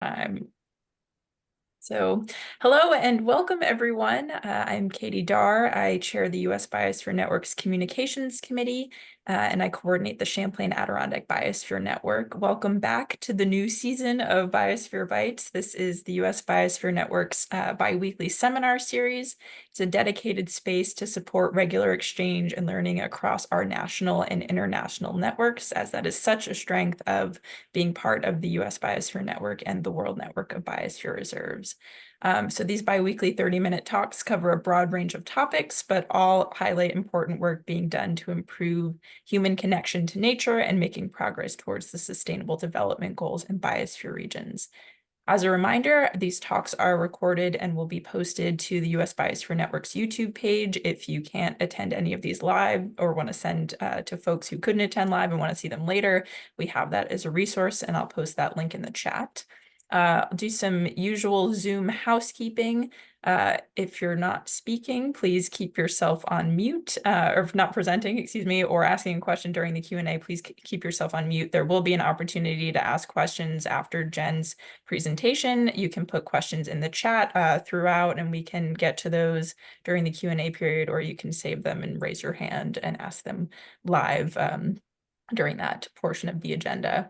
Um, Hello and welcome everyone. I'm Katie Darr. I chair the U.S. Biosphere Network's Communications Committee, and I coordinate the Champlain-Adirondack Biosphere Network. Welcome back to the new season of Biosphere Bites. This is the U.S. Biosphere Network's bi-weekly seminar series. It's a dedicated space to support regular exchange and learning across our national and international networks, as that is such a strength of being part of the U.S. Biosphere Network and the World Network of Biosphere Reserves. So these bi-weekly 30-minute talks cover a broad range of topics, but all highlight important work being done to improve human connection to nature and making progress towards the Sustainable Development Goals in biosphere regions. As a reminder, these talks are recorded and will be posted to the U.S. Biosphere Network's YouTube page. If you can't attend any of these live or want to send to folks who couldn't attend live and want to see them later, we have that as a resource, and I'll post that link in the chat. I'll do some usual Zoom housekeeping. If you're not speaking, please keep yourself on mute, or if not presenting, excuse me, or asking a question during the Q&A, please keep yourself on mute. There will be an opportunity to ask questions after Jen's presentation. You can put questions in the chat throughout, and we can get to those during the Q&A period, or you can save them and raise your hand and ask them live during that portion of the agenda.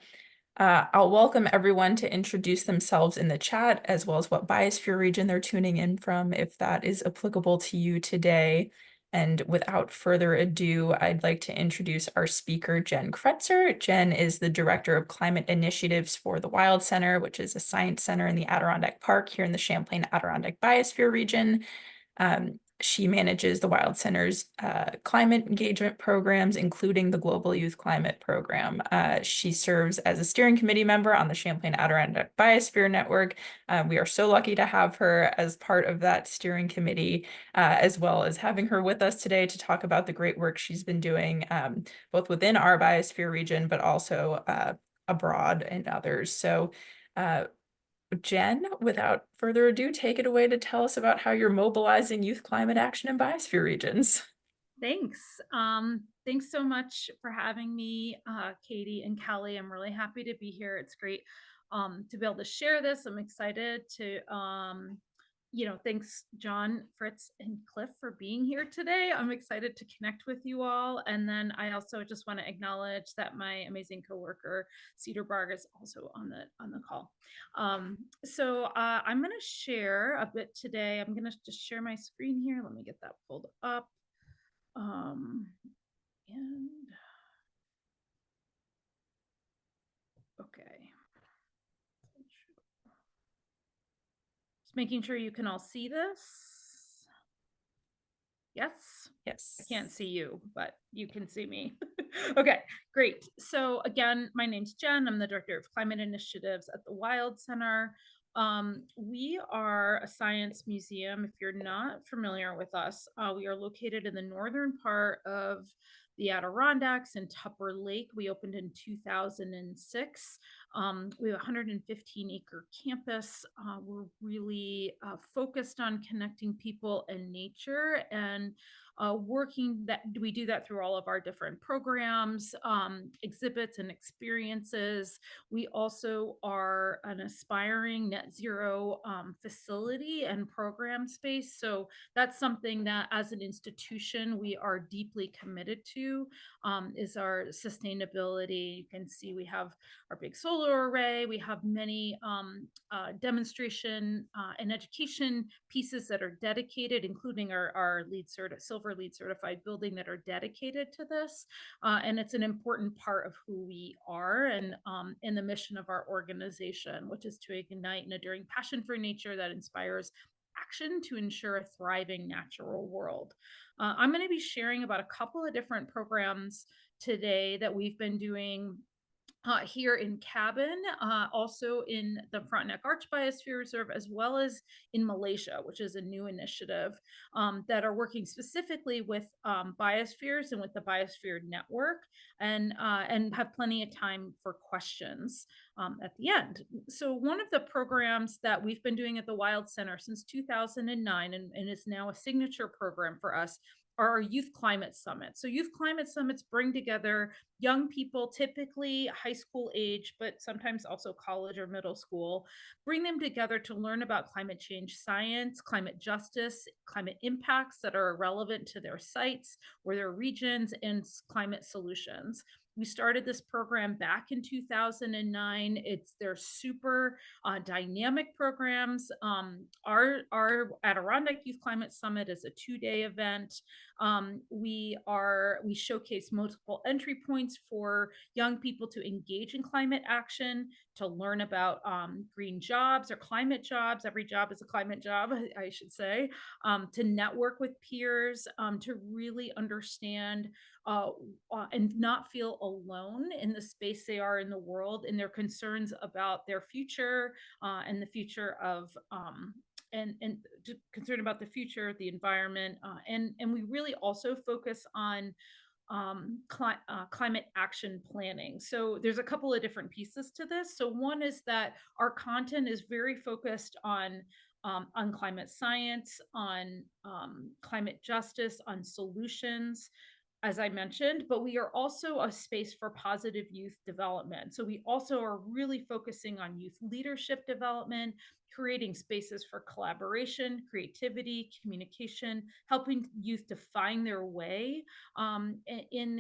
I'll welcome everyone to introduce themselves in the chat, as well as what biosphere region they're tuning in from, if that is applicable to you today. And without further ado, I'd like to introduce our speaker, Jen Kretser. Jen is the Director of Climate Initiatives for the Wild Center, which is a science center in the Adirondack Park here in the Champlain-Adirondack Biosphere region. She manages the Wild Center's climate engagement programs, including the Global Youth Climate Program. She serves as a steering committee member on the Champlain-Adirondack Biosphere Network. We are so lucky to have her as part of that steering committee, as well as having her with us today to talk about the great work she's been doing, both within our biosphere region, but also abroad and others. So Jen, without further ado, take it away to tell us about how you're mobilizing youth climate action in biosphere regions. Thanks. Thanks so much for having me, Katie and Kelly. I'm really happy to be here. It's great to be able to share this. I'm excited to, thanks, John, Fritz, and Cliff for being here today. I'm excited to connect with you all. And then I also just want to acknowledge that my amazing coworker, Cedar Barg, is also on the call. I'm going to share a bit today. I'm going to just share my screen here. Let me get that pulled up. And okay. Just making sure you can all see this. Yes? Yes. I can't see you, but you can see me. Okay, great. So again, my name's Jen. I'm the Director of Climate Initiatives at the Wild Center. We are a science museum. If you're not familiar with us, we are located in the northern part of the Adirondacks in Tupper Lake. We opened in 2006. We have a 115-acre campus. We're really focused on connecting people and nature, and working that we do that through all of our different programs, exhibits, and experiences. We also are an aspiring net zero facility and program space. So that's something that as an institution we are deeply committed to, is our sustainability. You can see we have our big solar array. We have many demonstration and education pieces that are dedicated, including our silver LEED certified building that are dedicated to this. And it's an important part of who we are and in the mission of our organization, which is to ignite an enduring passion for nature that inspires action to ensure a thriving natural world. I'm going to be sharing about a couple of different programs today that we've been doing here in Cabin, also in the Frontenac Arch Biosphere Reserve, as well as in Malaysia, which is a new initiative that are working specifically with biospheres and with the Biosphere Network, and have plenty of time for questions at the end. So one of the programs that we've been doing at the Wild Center since 2009, and is now a signature program for us, are our youth climate summits. So youth climate summits bring together young people, typically high school age, but sometimes also college or middle school, bring them together to learn about climate change science, climate justice, climate impacts that are relevant to their sites or their regions, and climate solutions. We started this program back in 2009. They're super dynamic programs. Our Adirondack Youth Climate Summit is a 2-day event. We showcase multiple entry points for young people to engage in climate action, to learn about green jobs or climate jobs. Every job is a climate job, I should say. To network with peers, to really understand and not feel alone in the space they are in the world, and their concerns about their future and the future of and concerned about the future, the environment, and we really also focus on climate action planning. So there's a couple of different pieces to this. So one is that our content is very focused on climate science, on climate justice, on solutions, as I mentioned, but we are also a space for positive youth development. So we also are really focusing on youth leadership development, creating spaces for collaboration, creativity, communication, helping youth to find their way in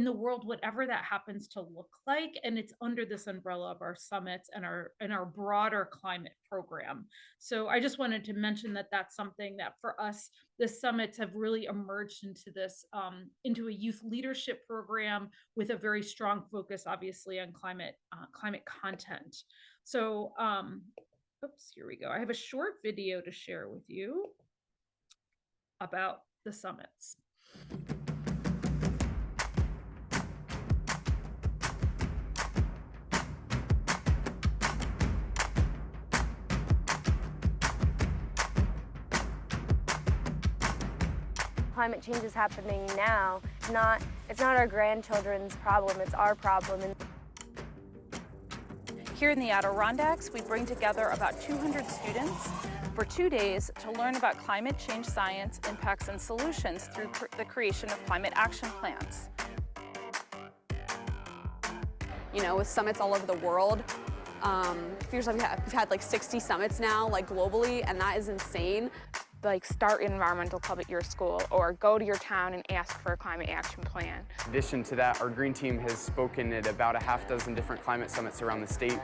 the world, whatever that happens to look like. And it's under this umbrella of our summits and our broader climate program. So I just wanted to mention that that's something that for us, the summits have really emerged into this into a youth leadership program with a very strong focus, obviously, on climate content. So, oops, here we go. I have a short video to share with you about the summits. Climate change is happening now. It's not our grandchildren's problem, it's our problem. And here in the Adirondacks, we bring together about 200 students for 2 days to learn about climate change science, impacts, and solutions through the creation of climate action plans. You know, with summits all over the world, feels like we've had like 60 summits now, like globally, and that is insane. Like start an environmental club at your school or go to your town and ask for a climate action plan. In addition to that, our green team has spoken at about a half dozen different climate summits around the state,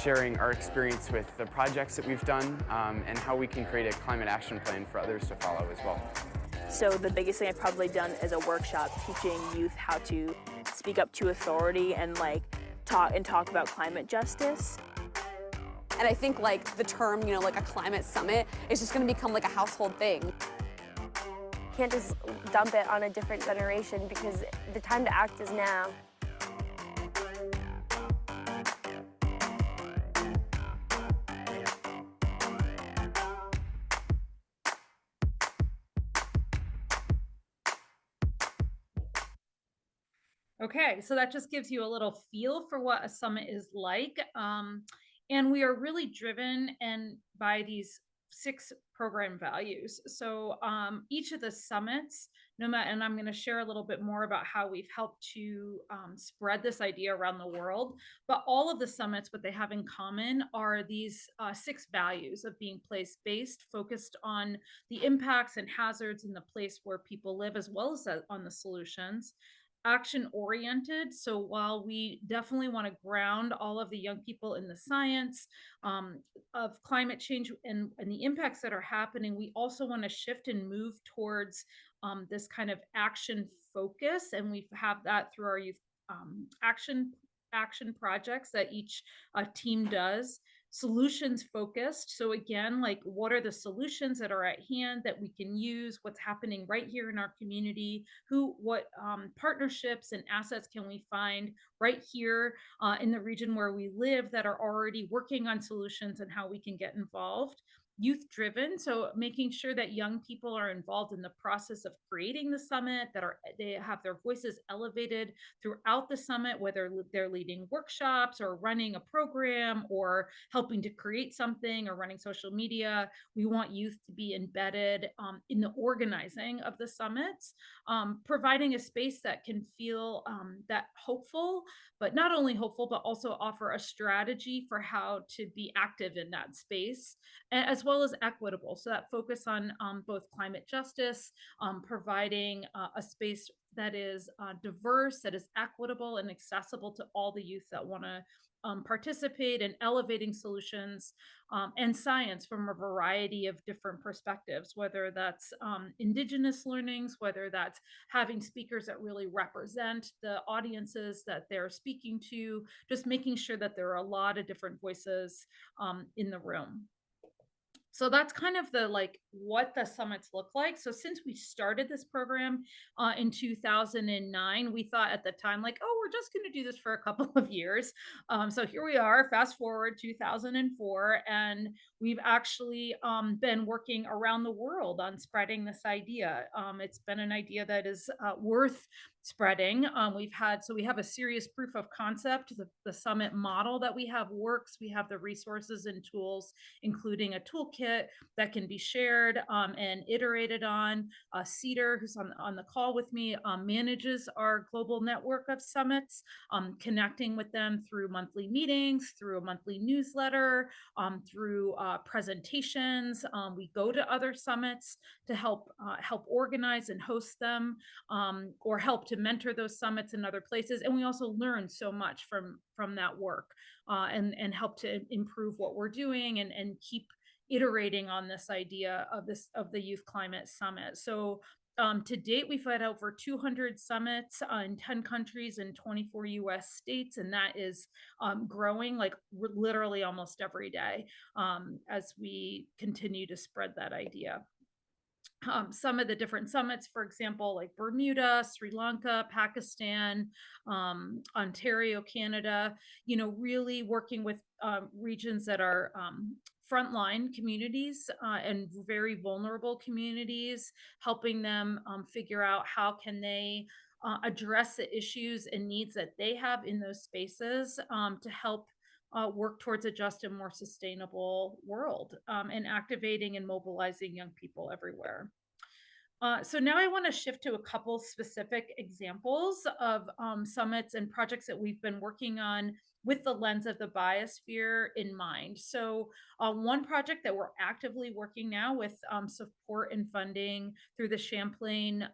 sharing our experience with the projects that we've done and how we can create a climate action plan for others to follow as well. So the biggest thing I've probably done is a workshop teaching youth how to speak up to authority and talk about climate justice. And I think like the term, you know, like a climate summit is just gonna become like a household thing. can't just dump it on a different generation because the time to act is now. Okay, so that just gives you a little feel for what a summit is like. And we are really driven by these 6 program values. So each of the summits, and I'm going to share a little bit more about how we've helped to spread this idea around the world. But all of the summits, what they have in common are these 6 values of being place-based, focused on the impacts and hazards in the place where people live, as well as on the solutions. Action oriented. So while we definitely want to ground all of the young people in the science of climate change and the impacts that are happening, we also want to shift and move towards this kind of action focus. And we have that through our youth action projects that each team does. Solutions focused. So again, like what are the solutions that are at hand that we can use? What's happening right here in our community? What partnerships and assets can we find right here in the region where we live that are already working on solutions and how we can get involved? youth driven. So making sure that young people are involved in the process of creating the summit, that they have their voices elevated throughout the summit, whether they're leading workshops or running a program or helping to create something or running social media. We want youth to be embedded in the organizing of the summits, providing a space that can feel that hopeful, but not only hopeful, but also offer a strategy for how to be active in that space, as well as equitable. So that focus on both climate justice, providing a space that is diverse, that is equitable and accessible to all the youth that want to participate in elevating solutions and science from a variety of different perspectives, whether that's indigenous learnings, whether that's having speakers that really represent the audiences that they're speaking to, just making sure that there are a lot of different voices in the room. So that's kind of the like what the summits look like. So since we started this program in 2009, we thought at the time like, oh, we're just going to do this for a couple of years. So here we are, fast forward 2004, and we've actually been working around the world on spreading this idea. It's been an idea that is worth spreading. We have a serious proof of concept. The summit model that we have works. We have the resources and tools, including a toolkit that can be shared and iterated on. Cedar, who's on the call with me, manages our global network of summits, connecting with them through monthly meetings, through a monthly newsletter, through presentations. We go to other summits to help organize and host them, or help to mentor those summits in other places. And we also learn so much from that work, and help to improve what we're doing and keep iterating on this idea of the Youth Climate Summit. So to date, we've had over 200 summits in 10 countries and 24 US states, and that is growing like literally almost every day as we continue to spread that idea. Some of the different summits, for example, like Bermuda, Sri Lanka, Pakistan, Ontario, Canada, really working with regions that are frontline communities and very vulnerable communities, helping them figure out how can they address the issues and needs that they have in those spaces to help work towards a just and more sustainable world, and activating and mobilizing young people everywhere. So now I want to shift to a couple specific examples of summits and projects that we've been working on with the lens of the biosphere in mind. So one project that we're actively working now with support and funding through the Champlain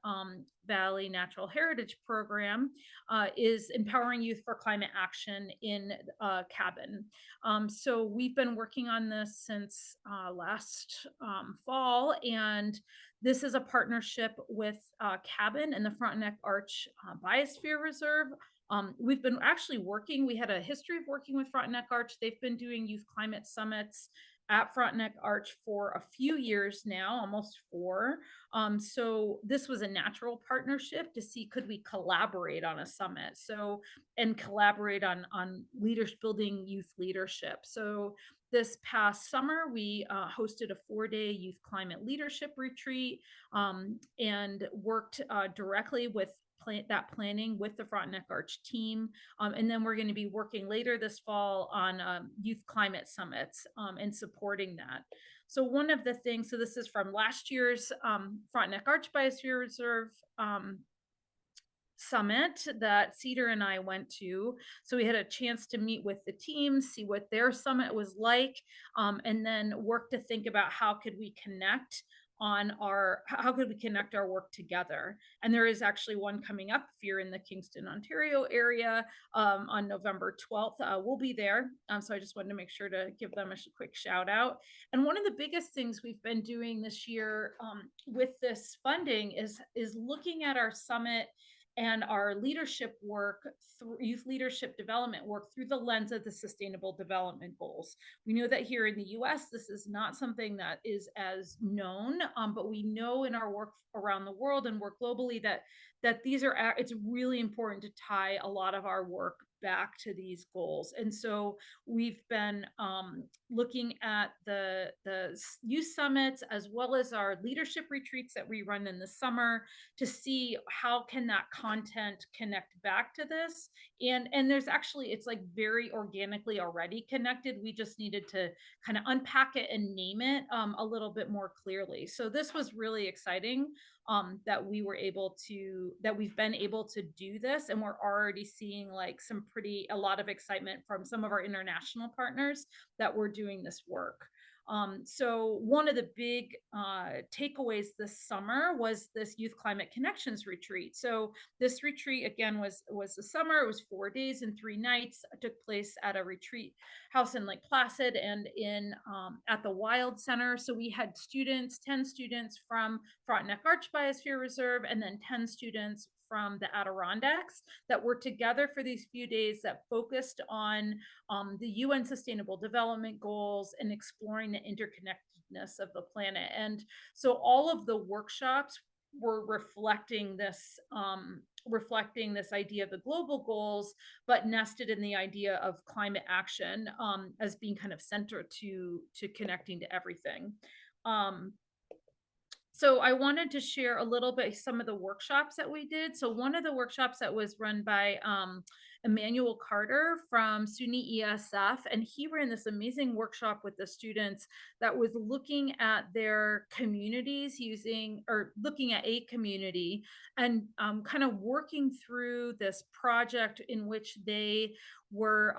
Valley Natural Heritage Program is empowering youth for climate action in Cabin. So we've been working on this since last fall, and this is a partnership with Cabin and the Frontenac Arch Biosphere Reserve. We've been actually working, we had a history of working with Frontenac Arch. They've been doing youth climate summits at Frontenac Arch for a few years now, almost 4. So this was a natural partnership to see could we collaborate on a summit, and collaborate on leaders building youth leadership. So this past summer, we hosted a 4-day youth climate leadership retreat and worked directly with that planning with the Frontenac Arch team. And then we're going to be working later this fall on youth climate summits and supporting that. So one of the things, so this is from last year's Frontenac Arch Biosphere Reserve summit that Cedar and I went to. So we had a chance to meet with the team, see what their summit was like, and then work to think about how could we connect our work together. And there is actually one coming up if you're in the Kingston, Ontario area on November 12th. We'll be there. So I just wanted to make sure to give them a quick shout out. And one of the biggest things we've been doing this year with this funding is looking at our summit and our leadership work, youth leadership development work, through the lens of the Sustainable Development Goals. We know that here in the US, this is not something that is as known, but we know in our work around the world and work globally that it's really important to tie a lot of our work back to these goals. And so we've been looking at the youth summits as well as our leadership retreats that we run in the summer to see how can that content connect back to this. And there's actually, it's like very organically already connected. We just needed to kind of unpack it and name it a little bit more clearly. So this was really exciting that we've been able to do this, and we're already seeing like a lot of excitement from some of our international partners that we're doing this work. So one of the big takeaways this summer was this Youth Climate Connections retreat. So this retreat again was the summer. It was 4 days and 3 nights. It took place at a retreat house in Lake Placid and in at the Wild Center. So we had 10 students from Frontenac Arch Biosphere Reserve, and then 10 students from the Adirondacks that were together for these few days that focused on the UN Sustainable Development Goals and exploring the interconnectedness of the planet. And so all of the workshops were reflecting this idea of the global goals, but nested in the idea of climate action as being kind of center to connecting to everything. So I wanted to share a little bit some of the workshops that we did. So one of the workshops that was run by Emmanuel Carter from SUNY ESF, and he ran this amazing workshop with the students that was looking at their communities looking at a community and kind of working through this project in which they were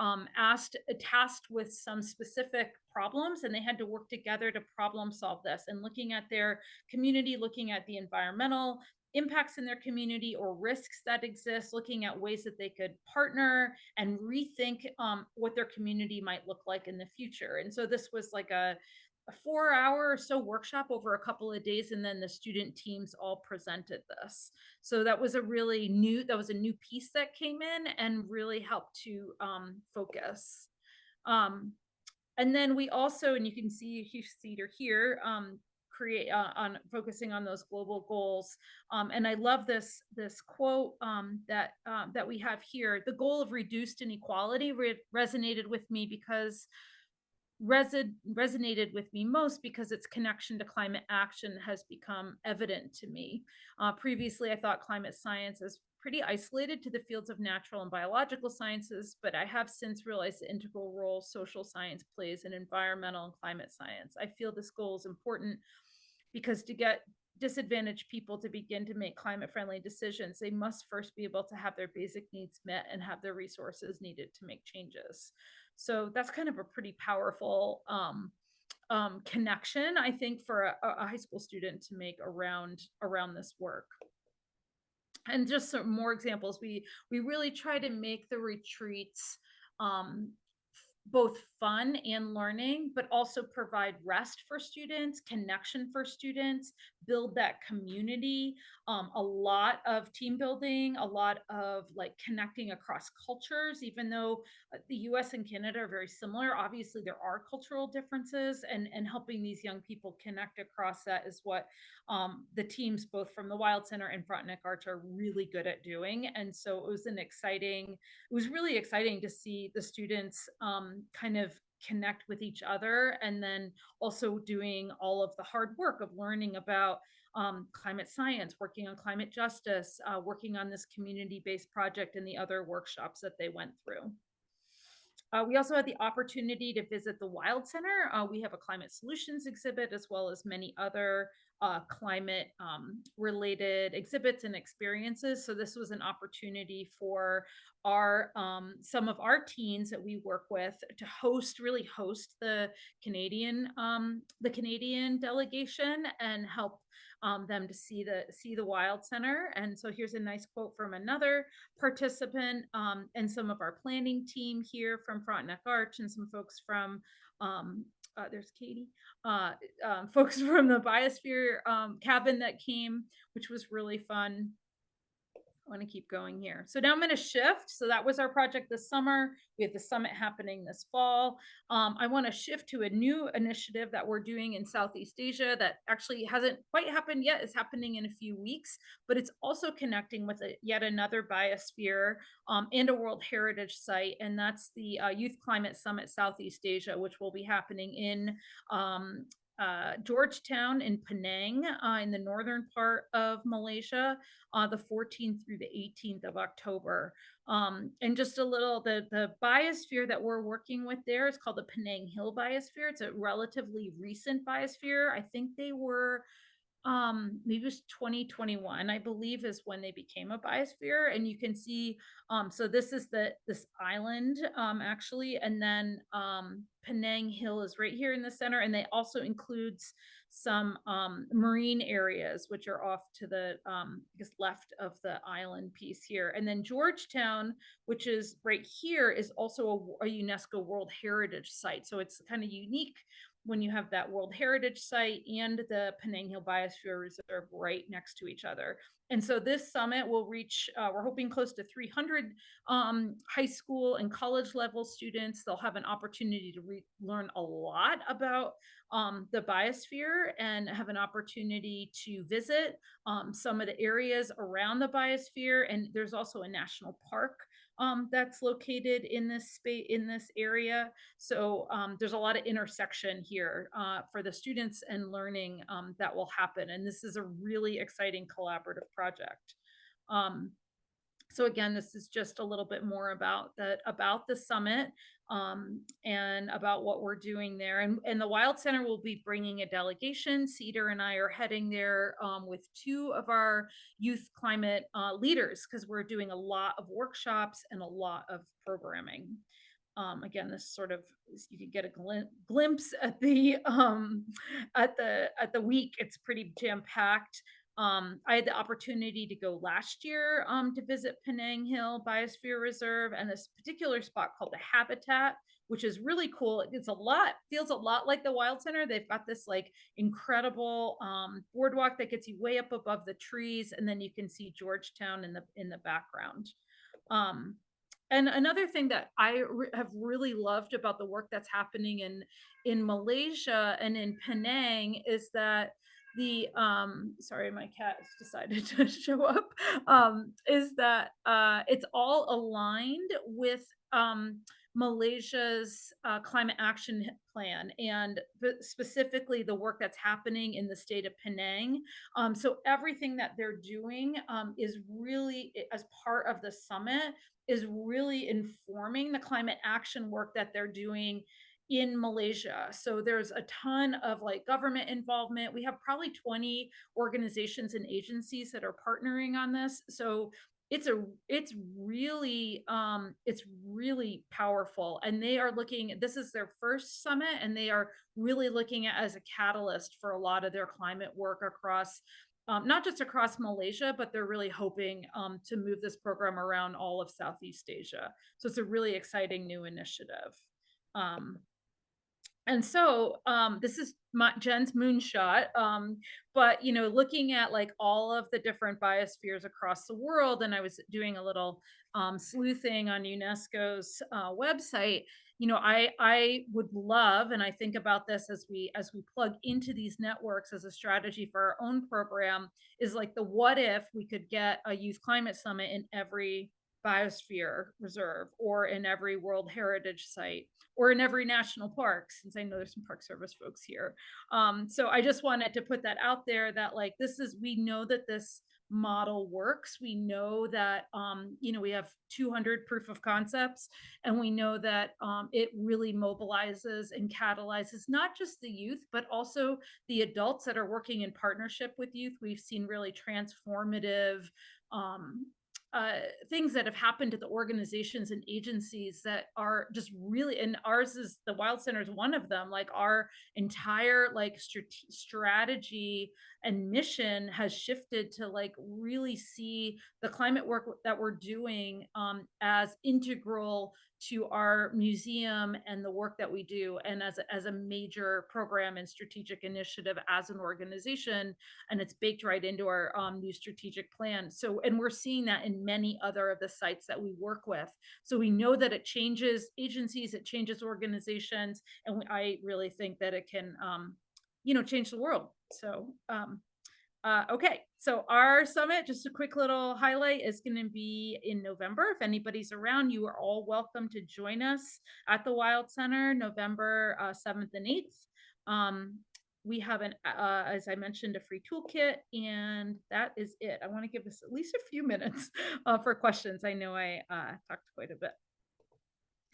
tasked with some specific problems, and they had to work together to problem solve this, and looking at their community, looking at the environmental impacts in their community or risks that exist, looking at ways that they could partner and rethink what their community might look like in the future. And so this was like a 4-hour or so workshop over a couple of days, and then the student teams all presented this. So that was a new piece that came in and really helped to focus. And then we also, and you can see here, create on focusing on those global goals. And I love this quote that we have here. The goal of reduced inequality resonated with me most because its connection to climate action has become evident to me. Previously, I thought climate science is pretty isolated to the fields of natural and biological sciences, but I have since realized the integral role social science plays in environmental and climate science. I feel this goal is important because to get disadvantaged people to begin to make climate-friendly decisions, they must first be able to have their basic needs met and have the resources needed to make changes. So that's kind of a pretty powerful connection, I think, for a high school student to make around this work. And just some more examples, we really try to make the retreats both fun and learning, but also provide rest for students, connection for students, build that community, a lot of team building, a lot of like connecting across cultures, even though the US and Canada are very similar. Obviously, there are cultural differences, and helping these young people connect across that is what the teams both from the Wild Center and Frontenac Arch are really good at doing. And so it was really exciting to see the students kind of connect with each other, and then also doing all of the hard work of learning about climate science, working on climate justice, working on this community-based project and the other workshops that they went through. We also had the opportunity to visit the Wild Center. We have a climate solutions exhibit as well as many other climate related exhibits and experiences. So this was an opportunity for some of our teens that we work with to really host the Canadian delegation and help them to see the Wild Center. And so here's a nice quote from another participant and some of our planning team here from Frontenac Arch, and some folks from there's Katie, folks from the Biosphere cabin that came, which was really fun. I want to keep going here. So now I'm going to shift. So that was our project this summer. We have the summit happening this fall. I want to shift to a new initiative that we're doing in Southeast Asia that actually hasn't quite happened yet. It's happening in a few weeks, but it's also connecting with yet another biosphere and a World Heritage Site, and that's the Youth Climate Summit Southeast Asia, which will be happening in Georgetown in Penang in the northern part of Malaysia, the 14th through the 18th of October. And just a little, the biosphere that we're working with there is called the Penang Hill Biosphere. It's a relatively recent biosphere. I think they were maybe it was 2021, I believe, is when they became a biosphere. And you can see so this is this island actually, and then Penang Hill is right here in the center, and they also includes some marine areas which are off to the I guess left of the island piece here. And then Georgetown, which is right here, is also a UNESCO World Heritage Site, so it's kind of unique when you have that World Heritage Site and the Penang Hill Biosphere Reserve right next to each other. And so this summit will reach, we're hoping, close to 300 high school and college level students. They'll have an opportunity to learn a lot about the biosphere and have an opportunity to visit some of the areas around the biosphere. And there's also a national park that's located in this space, in this area. So there's a lot of intersection here for the students and learning that will happen. And this is a really exciting collaborative project. So again, this is just a little bit more about the summit and about what we're doing there. And the Wild Center will be bringing a delegation. Cedar and I are heading there with two of our youth climate leaders, because we're doing a lot of workshops and a lot of programming. Again, this sort of, you can get a glimpse at the week. It's pretty jam packed. I had the opportunity to go last year to visit Penang Hill Biosphere Reserve and this particular spot called the Habitat, which is really cool. It's feels a lot like the Wild Center. They've got this like incredible boardwalk that gets you way up above the trees, and then you can see Georgetown in the background. And another thing that I have really loved about the work that's happening in Malaysia and in Penang is that the sorry, my cat has decided to show up, is that it's all aligned with Malaysia's climate action plan, and specifically the work that's happening in the state of Penang. So everything that they're doing is really, as part of the summit, is really informing the climate action work that they're doing in Malaysia. So there's a ton of like government involvement. We have probably 20 organizations and agencies that are partnering on this. So it's really powerful. And they are looking, this is their first summit, and they are really looking at as a catalyst for a lot of their climate work across not just across Malaysia, but they're really hoping to move this program around all of Southeast Asia. So it's a really exciting new initiative. And so this is Jen's moonshot, but looking at like all of the different biospheres across the world, and I was doing a little sleuthing on UNESCO's website. I would love, and I think about this as we plug into these networks as a strategy for our own program, is like the what if we could get a youth climate summit in every biosphere reserve, or in every World Heritage Site, or in every national park, since I know there's some Park Service folks here. So I just wanted to put that out there, that like we know that this model works. We know that we have 200 proof of concepts, and we know that it really mobilizes and catalyzes not just the youth, but also the adults that are working in partnership with youth. We've seen really transformative things that have happened to the organizations and agencies that are just really, and ours is the Wild Center is one of them. Like our entire like strategy and mission has shifted to like really see the climate work that we're doing as integral to our museum and the work that we do, and as a major program and strategic initiative as an organization, and it's baked right into our new strategic plan. So, and we're seeing that in many other of the sites that we work with. So we know that it changes agencies, it changes organizations, and I really think that it can, change the world. So, okay, so our summit, just a quick little highlight, is going to be in November. If anybody's around, you are all welcome to join us at the Wild Center, November 7th and 8th. We have as I mentioned, a free toolkit, and that is it. I want to give us at least a few minutes for questions. I know I talked quite a bit.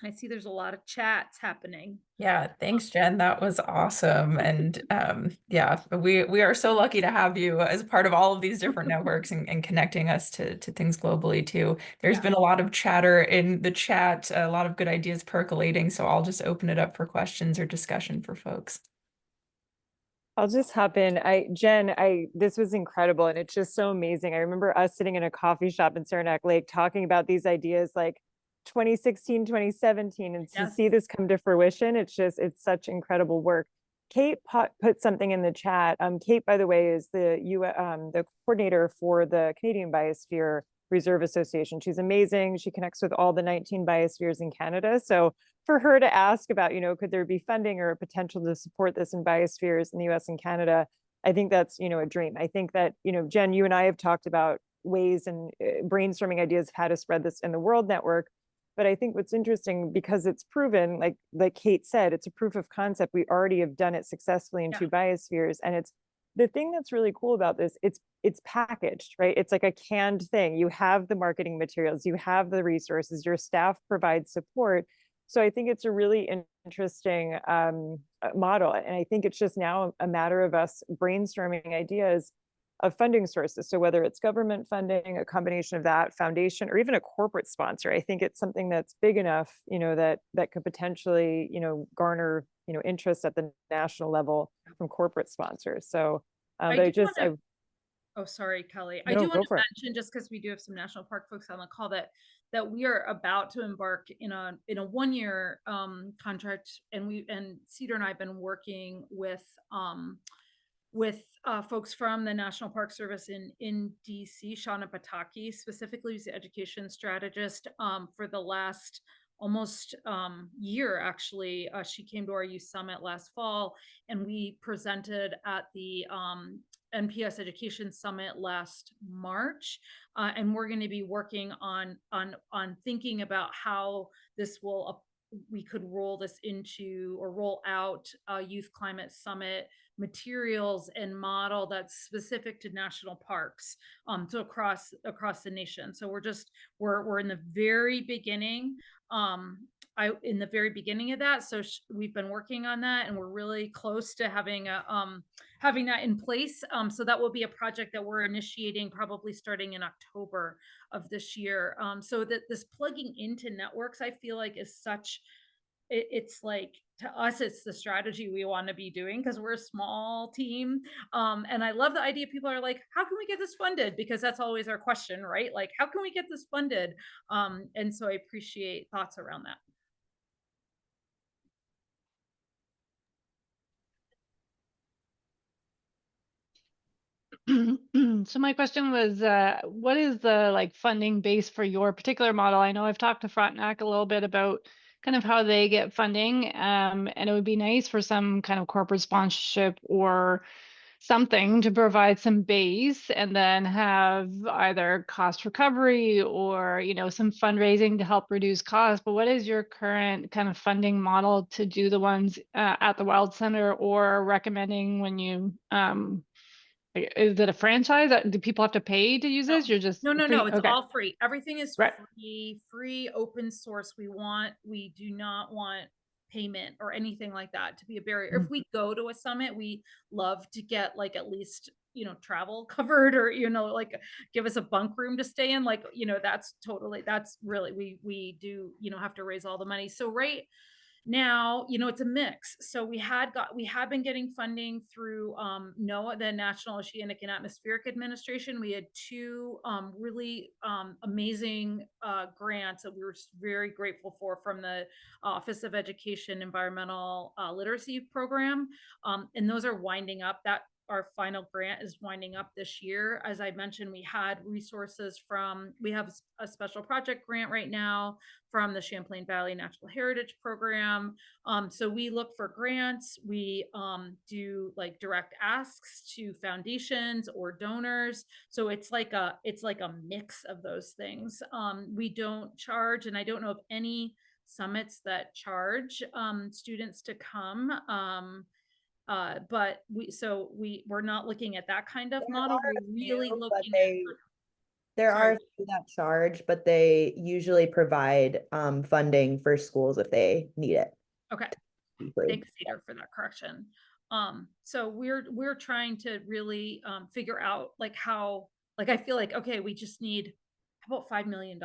I see there's a lot of chats happening. Yeah, thanks, Jen. That was awesome. And yeah, we are so lucky to have you as part of all of these different networks and connecting us to things globally too. There's been a lot of chatter in the chat, a lot of good ideas percolating. So I'll just open it up for questions or discussion for folks. I'll just hop in. Jen, this was incredible, and it's just so amazing. I remember us sitting in a coffee shop in Saranac Lake talking about these ideas like 2016, 2017, and to see this come to fruition, it's such incredible work. Kate put something in the chat. Kate, by the way, is the coordinator for the Canadian Biosphere Reserve Association. She's amazing. She connects with all the 19 biospheres in Canada. So for her to ask about, could there be funding or a potential to support this in biospheres in the US and Canada, I think that's, a dream. I think that, Jen, you and I have talked about ways and brainstorming ideas of how to spread this in the World Network. But I think what's interesting, because it's proven, like Kate said, it's a proof of concept. We already have done it successfully in 2 biospheres. And it's the thing that's really cool about this, it's packaged, right? It's like a canned thing. You have the marketing materials, you have the resources, your staff provides support. So I think it's a really interesting model. And I think it's just now a matter of us brainstorming ideas of funding sources. So whether it's government funding, a combination of that, foundation, or even a corporate sponsor, I think it's something that's big enough, that could potentially, garner, interest at the national level from corporate sponsors. So, oh, sorry, Kelly. No, I do want to for mention, just because we do have some national park folks on the call, that we are about to embark in a 1-year contract, and Cedar and I have been working with folks from the National Park Service in DC. Shauna Pataki specifically is the education strategist for the last almost year. Actually, she came to our youth summit last fall, and we presented at the NPS Education Summit last March, and we're going to be working on thinking about how this will we could roll this into or roll out a youth climate summit materials and model that's specific to national parks, so across the nation. So we're in the very beginning, in the very beginning of that. So we've been working on that, and we're really close to having that in place. So that will be a project that we're initiating probably starting in October of this year. So that this plugging into networks, I feel like, is such, it's like, to us, it's the strategy we want to be doing because we're a small team. And I love the idea. People are like, how can we get this funded? Because that's always our question, right? Like, how can we get this funded? And so I appreciate thoughts around that. So my question was, what is the funding base for your particular model? I know I've talked to Frontenac a little bit about kind of how they get funding, and it would be nice for some kind of corporate sponsorship or something to provide some base, and then have either cost recovery or some fundraising to help reduce costs. But what is your current kind of funding model to do the ones at the Wild Center, or recommending when you is it a franchise? Do people have to pay to use this? You're just no, it's okay. all free. Everything is free, open source. We do not want payment or anything like that to be a barrier. If we go to a summit, we love to get at least travel covered, or, like give us a bunk room to stay in. Like, that's really, we do, have to raise all the money. So right now, it's a mix. So we have been getting funding through NOAA, the National Oceanic and Atmospheric Administration. We had two really amazing grants that we were very grateful for from the Office of Education Environmental Literacy Program. And those are winding up. That our final grant is winding up this year. As I mentioned, we have a special project grant right now from the Champlain Valley Natural Heritage Program. So we look for grants. We do like direct asks to foundations or donors. So it's like a mix of those things. We don't charge, and I don't know of any summits that charge students to come. But we're not looking at that kind of model. We're really looking at. There Sorry. are some that charge, but they usually provide funding for schools if they need it. Okay. Thanks, Cedar, for that correction. So we're trying to really figure out like how, like I feel like, okay, we just need about $5 million.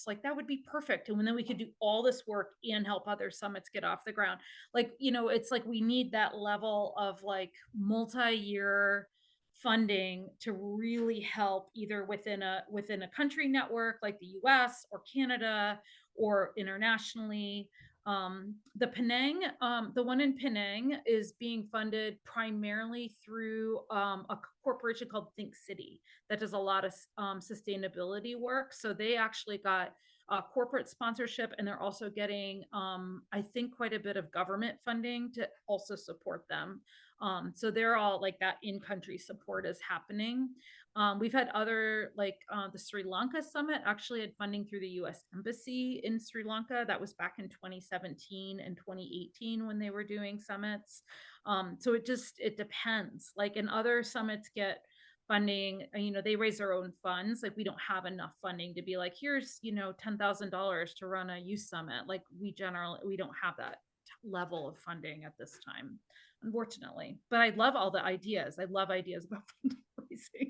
Like that would be perfect. And then we could do all this work and help other summits get off the ground. Like, it's like we need that level of like multi-year funding to really help either within a country network like the US or Canada or internationally. The Penang, the one in Penang is being funded primarily through a corporation called Think City that does a lot of sustainability work. So they actually got corporate sponsorship, and they're also getting, I think, quite a bit of government funding to also support them. So they're all like that in-country support is happening. We've had other like the Sri Lanka summit actually had funding through the US Embassy in Sri Lanka. That was back in 2017 and 2018 when they were doing summits. So it depends. Like, in other summits get funding, they raise their own funds. Like, we don't have enough funding to be like, here's, $10,000 to run a youth summit. Like, we don't have that level of funding at this time, unfortunately. But I love all the ideas. I love ideas about fundraising.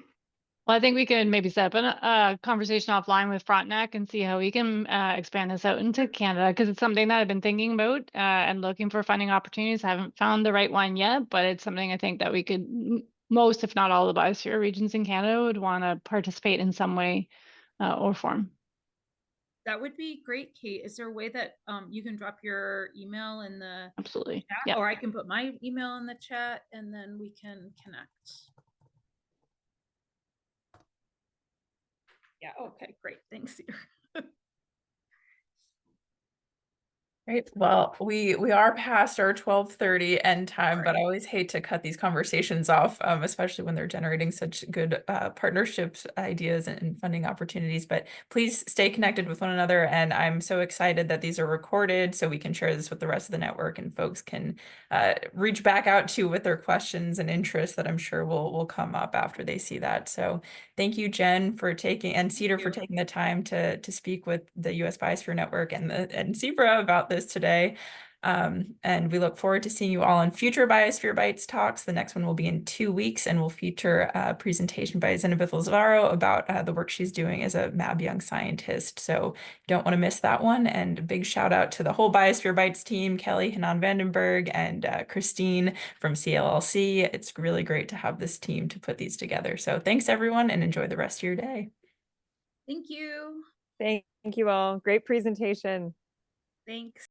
Well, I think we could maybe set up a conversation offline with Frontenac and see how we can expand this out into Canada, because it's something that I've been thinking about and looking for funding opportunities. I haven't found the right one yet, but it's something I think that we could, most, if not all, the biosphere regions in Canada would want to participate in some way or form. That would be great, Kate. Is there a way that you can drop your email in the Absolutely chat? Yeah. Or I can put my email in the chat and then we can connect. Yeah, okay, great. Thanks, Cedar. Great. Well, we are past our 12:30 end time, but I always hate to cut these conversations off, especially when they're generating such good partnerships, ideas, and funding opportunities. But please stay connected with one another. And I'm so excited that these are recorded so we can share this with the rest of the network and folks can reach back out to with their questions and interests that I'm sure will come up after they see that. So thank you, Jen, for taking, and Cedar for taking the time to speak with the US Biosphere Network and Zebra about this today. And we look forward to seeing you all in future Biosphere Bites talks. The next one will be in 2 weeks and will feature a presentation by Zinabeth Lazaro about the work she's doing as a MAB young scientist. So you don't want to miss that one. And a big shout out to the whole Biosphere Bites team, Kelly Hanan Vandenberg and Christine from CLLC. It's really great to have this team to put these together. So thanks everyone and enjoy the rest of your day. Thank you. Thank you all. Great presentation. Thanks.